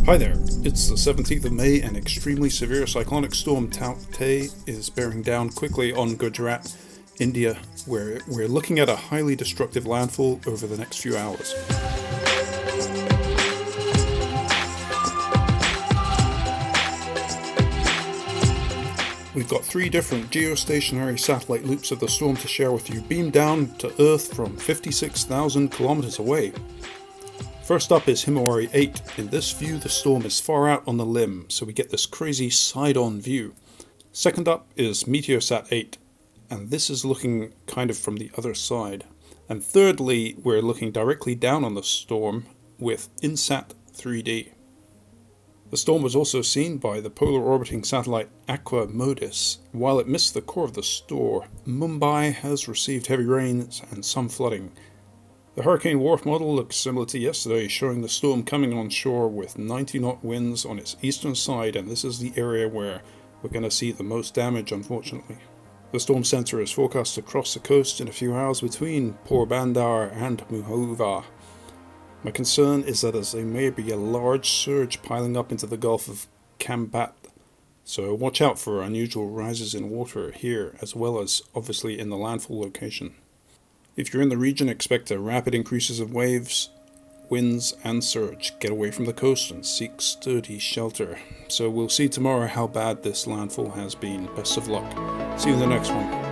Hi there, it's the 17th of May and extremely severe cyclonic storm Tauktae is bearing down quickly on Gujarat, India, where we're looking at a highly destructive landfall over the next few hours. We've got 3 different geostationary satellite loops of the storm to share with you, beamed down to Earth from 56,000 kilometers away. First up is Himawari 8. In this view, the storm is far out on the limb, so we get this crazy side-on view. Second up is Meteosat 8, and this is looking kind of from the other side. And thirdly, we're looking directly down on the storm with InSat 3D. The storm was also seen by the polar orbiting satellite Aqua Modis. While it missed the core of the storm, Mumbai has received heavy rains and some flooding. The Hurricane Wharf model looks similar to yesterday, showing the storm coming on shore with 90-knot winds on its eastern side, and this is the area where we're going to see the most damage, unfortunately. The storm center is forecast to cross the coast in a few hours between Porbandar and Muhova. My concern is that there may be a large surge piling up into the Gulf of Kambat, so watch out for unusual rises in water here, as well as obviously in the landfall location. If you're in the region, expect rapid increases of waves, winds and surge. Get away from the coast and seek sturdy shelter. So we'll see tomorrow how bad this landfall has been. Best of luck. See you in the next one.